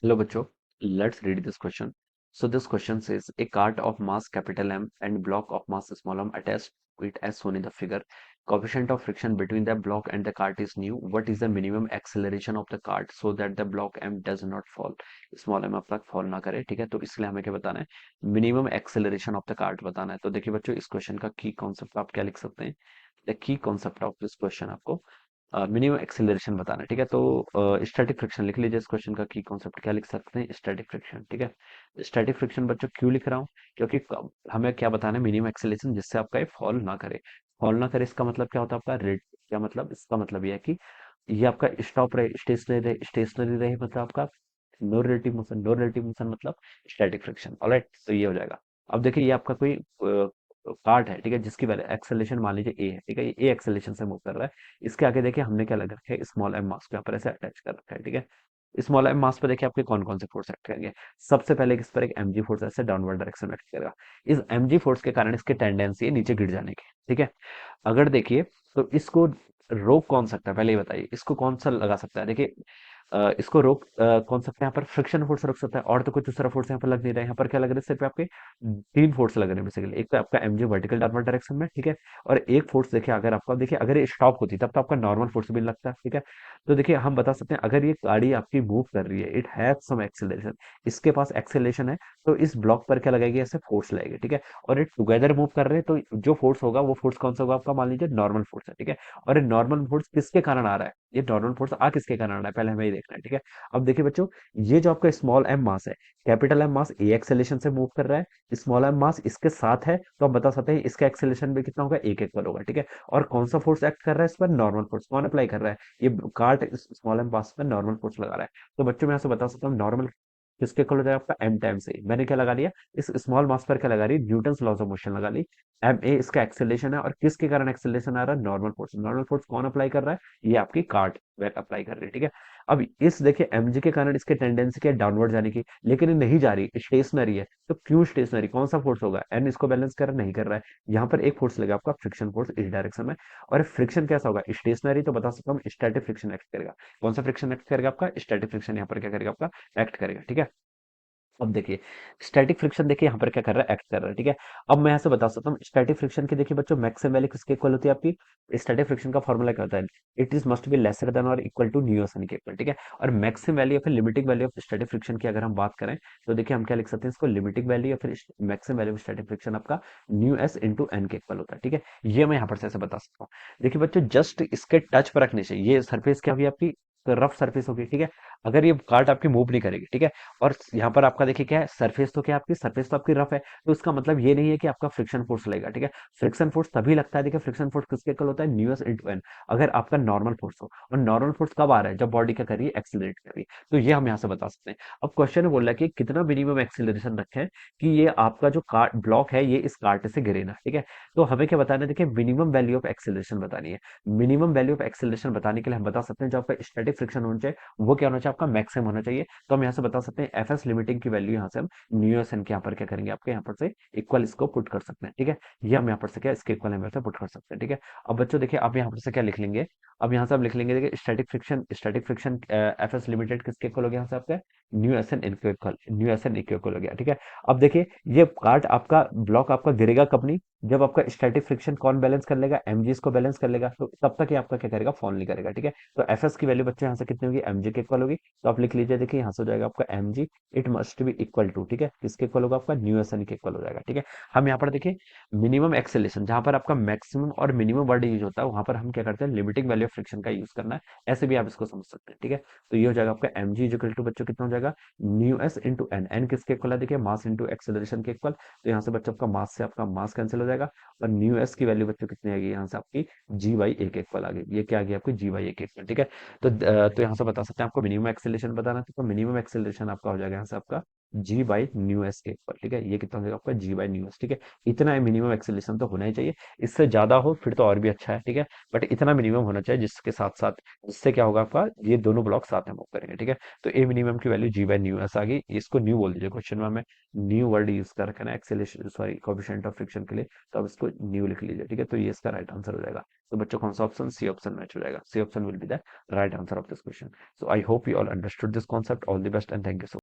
Hello बच्चों, let's read this question. So this question says a cart of mass capital M and block of mass small m attached to it as shown in the figure. Coefficient of friction between the block and the cart is new. What is the minimum acceleration of the cart so that the block M does not fall? Small m अब तक fall ना करे, ठीक है। तो इसके लिए हमें क्या बताना है, minimum acceleration of the cart बताना है। तो देखिए बच्चों, इस क्वेश्चन का की कॉन्सेप्ट आप क्या लिख सकते हैं। The key concept of this question आपको मिनिमम एक्सेलरेशन बताना है, ठीक है। तो स्टैटिक फ्रिक्शन लिख लीजिए। इस क्वेश्चन का की कॉन्सेप्ट क्या लिख सकते हैं, स्टैटिक फ्रिक्शन, ठीक है। स्टैटिक फ्रिक्शन बच्चों क्यों लिख रहा हूँ, क्योंकि हमें क्या बताना है, मिनिमम एक्सेलरेशन जिससे आपका ये फॉल ना करे। फॉल ना करे इसका मतलब क्या होता है आपका रेट, क्या मतलब, इसका मतलब ये है कि ये आपका स्टॉप रहे, स्टेशनरी रहे, स्टेशनरी रहे मतलब आपका no relative motion, no relative motion मतलब स्टैटिक फ्रिक्शन। ऑलराइट, तो ये हो जाएगा। अब देखिए ये आपका कोई पार्ट है, ठीक है, जिसकी वैल्यू एक्सेलरेशन मान लीजिए ए है, ठीक है। ये ए एक्सेलरेशन से मूव कर रहा है। इसके आगे देखिए हमने क्या लगा रखा है, स्मॉल एम मास को यहाँ पर ऐसे अटैच कर रखा है, ठीक है। स्मॉल एम मास पे देखिए आपके कौन कौन से फोर्स एक्ट करेंगे। सबसे पहले इस पर एक एमजी फोर्स ऐसे डाउनवर्ड डायरेक्शन में एक्ट करेगा। इस एमजी फोर्स के कारण इसकी टेंडेंसी है नीचे गिर जाने की, ठीक है। अगर देखिए, तो इसको रोक कौन सकता है, पहले ये बताइए इसको कौन सा लगा सकता है। देखिए इसको रोक कौन सकता है, यहाँ पर फ्रिक्शन फोर्स रोक सकता है, और तो कोई दूसरा फोर्स यहाँ पर लग नहीं रहा है। यहाँ पर क्या लग रहा है, सिर्फ आपके तीन फोर्स लग रहे हैं बेसिकली। एक तो आपका एमजी वर्टिकल डाउनवर्ड डायरेक्शन में, ठीक है। और एक फोर्स देखिए, अगर आपका देखिए अगर ये स्टॉप होती तब तो आपका नॉर्मल फोर्स भी लगता है, ठीक है। तो देखिए हम बता सकते हैं, अगर ये गाड़ी आपकी मूव कर रही है, इट हैव सम एक्सेलरेशन, इसके पास एक्सेलरेशन है, तो इस ब्लॉक पर क्या लगाएगी, ऐसे फोर्स लगेगी, ठीक है। और ये टुगेदर मूव कर रहे हैं, तो जो फोर्स होगा वो फोर्स कौन सा होगा आपका, मान लीजिए नॉर्मल फोर्स है, ठीक है। और ये नॉर्मल फोर्स किसके कारण आ रहा है, ये नॉर्मल फोर्स आ किसके कारण आ रहा है, पहले हमें ये देखना है, ठीक है। अब देखिए बच्चों, ये जो आपका स्मॉल एम मास है, कैपिटल एम मास ए एक्सेलेरेशन से मूव कर रहा है, स्मॉल एम मास इसके साथ है, तो आप बता सकते हैं इसका एक्सेलेरेशन भी कितना होगा, एक इक्वल होगा, ठीक है। और कौन सा फोर्स एक्ट कर रहा है इस पर, नॉर्मल फोर्स। कौन अप्लाई कर रहा है, ये कार्ट स्मॉल एम मास पर नॉर्मल फोर्स लगा रहा है। तो बच्चों मैं यहाँ से बता सकता हूँ नॉर्मल किसके इक्वल हो जाएगा आपका, एम टाइम से। मैंने क्या लगा लिया, इस स्मॉल मास पर क्या लगा रही, न्यूटन्स लॉज ऑफ मोशन लगा ली। एम ए इसका एक्सेलरेशन है, और किसके कारण एक्सेलरेशन आ रहा है, नॉर्मल फोर्स। नॉर्मल फोर्स कौन अप्लाई कर रहा है, ये आपकी कार्ट अप्लाई कर रही है, ठीक है। अब इस देखिए एमजी के कारण इसके टेंडेंसी क्या है, डाउनवर्ड जाने की, लेकिन ये नहीं जा रही, स्टेशनरी है। तो क्यों स्टेशनरी, कौन सा फोर्स होगा, एन इसको बैलेंस कर नहीं कर रहा है। यहाँ पर एक फोर्स लगेगा आपका, फ्रिक्शन फोर्स इस डायरेक्शन में। और फ्रिक्शन कैसा होगा, स्टेशनरी, तो बता सकता हूँ स्टैटिक फ्रिक्शन एक्ट करेगा। कौन सा फ्रिक्शन एक्ट करेगा आपका, स्टैटिक फ्रिक्शन यहाँ पर क्या करेगा आपका, एक्ट करेगा, ठीक है। अब देखिए स्टैटिक फ्रिक्शन देखिए यहाँ पर क्या कर रहा है, एक्ट कर रहा है, ठीक है। अब मैं यहाँ से बता सकता हूँ स्टैटिक फ्रिक्शन की, देखिए बच्चों मैक्सिमम वैल्यू किसके इक्वल होती है आपकी, स्टैटिक फ्रिक्शन का फॉर्मूला क्या होता है, it is must be lesser than और इक्वल टू न्यू एन के इक्वल, ठीक है। और मैक्सिमम वैल्यू या फिर limiting value of static friction की अगर हम बात करें, तो देखिए हम क्या लिख सकते हैं इसको, लिमिटिंग वैल्यू या फिर maximum value of static friction आपका न्यू एस इंटू एन के इक्वल होता है, ठीक है। ये मैं यहाँ पर से ऐसे बता सकता हूँ। देखिए बच्चों, जस्ट इसके टच पर रखने से ये सरफेस क्या होगी आपकी, रफ सरफेस होगी, ठीक है। अगर ये कार्ट आपकी मूव नहीं करेगी, ठीक है। और यहाँ पर आपका देखिए क्या है, सरफेस तो क्या है आपकी, सरफेस तो आपकी रफ है, तो इसका मतलब ये नहीं है कि आपका फ्रिक्शन फोर्स लगेगा, ठीक है। फ्रिक्शन फोर्स तभी लगता है, देखिए फ्रिक्शन फोर्स किसके इक्वल होता है, न्यू एस इंटू एन, अगर आपका नॉर्मल फोर्स हो। और नॉर्मल फोर्स कब आ रहा है, जब बॉडी क्या कर रही है, एक्सिलरेट कर रही है। तो ये हम यहाँ से बता सकते हैं। अब क्वेश्चन बोल रहा है कि कितना मिनिमम एक्सिलरेशन रखें कि ये आपका जो कार्ट ब्लॉक है ये इस कार्ट से गिरे ना, ठीक है। तो हमें क्या बताना है, देखिए मिनिमम वैल्यू ऑफ एक्सिलरेशन बतानी है। मिनिमम वैल्यू ऑफ एक्सिलरेशन बताने के लिए हम बता सकते हैं जो आपका स्टैटिक फ्रिक्शन होना चाहिए वो क्या होना चाहिए, आपका मैक्सिमम होना चाहिए। तो हम यहाँ से बता सकते हैं एफ एस लिमिटिंग की वैल्यू यहाँ से हम न्यू एस एन के यहाँ पर क्या करेंगे, आपके यहाँ पर से इक्वल इसको पुट कर सकते हैं, ठीक है। ये हम यहाँ पर से क्या इसके इक्वल यहाँ पर पुट कर सकते हैं, ठीक है। अब बच्चों देखिए आप यहाँ पर से क्या लिख लेंगे, अब यहाँ से आप लिख लेंगे, देखिए static friction F S limited किसके इक्वल हो गया, यहाँ से आपका mu S N equal, mu S N equal हो गया, ठीक है। अब देखिए ये कार्ड आपका ब्लॉक आपका गिरेगा कब नहीं, जब आपका स्टैटिक फ्रिक्शन कौन बैलेंस कर लेगा, एमजी इसको बैलेंस कर लेगा, तो तब तक ये आपका क्या करेगा, फॉल नहीं करेगा, ठीक है। तो एफ एस की वैल्यू बच्चों यहाँ से कितनी होगी, एमजी के इक्वल होगी। तो आप लिख लीजिए, देखिए यहाँ से हो जाएगा आपका M G, it must be equal to, ठीक है, किसके इक्वल होगा, आपका न्यू एस एन के इक्वल हो जाएगा, ठीक है। हम यहाँ पर देखिए मिनिमम एक्सेलेशन, जहां पर आपका मैक्सिमम और मिनिमम वर्ड यूज होता है, वहां पर हम क्या करते हैं, लिमिटिंग वैल्यू ऑफ फ्रिक्शन का यूज करना है। ऐसे भी आप इसको समझ सकते हैं, ठीक है। तो ये हो जाएगा आपका एम जी इक्वल टू बच्चों कितना हो जाएगा, mu S into N, N किसके इक्वल है, देखिए मास इंटू एक्सेलरेशन के इक्वल। तो यहाँ से बच्चों आपका मास से आपका मास कैंसिल हो जाएगा, और न्यू एस की वैल्यू बच्चों कितनी आएगी, यहाँ से आपकी जी वाई ए के इक्वल आ गई। ये क्या आ गई आपकी, जी वाई ए के इक्वल, ठीक है। तो यहाँ से बता सकते हैं आपको मिनिमम एक्सेलरेशन बताना है, तो मिनिमम एक्सेलरेशन आपका हो जाएगा यहाँ से आपका जी बाई न्यू एस के इक्वल, ठीक है। ये कितना हो जाएगा आपका, जी बाई न्यू एस, ठीक है। इतना मिनिमम एक्सेलरेशन तो होना ही चाहिए, इससे ज्यादा हो फिर तो और भी अच्छा है, ठीक है। बट इतना मिनिमम होना चाहिए जिसके साथ साथ, जिससे क्या होगा आपका, ये दोनों ब्लॉक साथ में मूव करेंगे, ठीक है। तो ए मिनिमम की value G by mu S आ गई, इसको न्यू बोल दीजिए, क्वेश्चन में हमें न्यू वर्ड यूज कर रखा है ना acceleration, sorry coefficient of friction के लिए, तो अब इसको न्यू लिख लीजिए, ठीक है। तो ये इसका राइट आंसर हो जाएगा। तो बच्चों कौन सा ऑप्शन, सी ऑप्शन मैच हो जाएगा, C option will be the right answer of this question. So I hope you all understood this concept, all the best and thank you so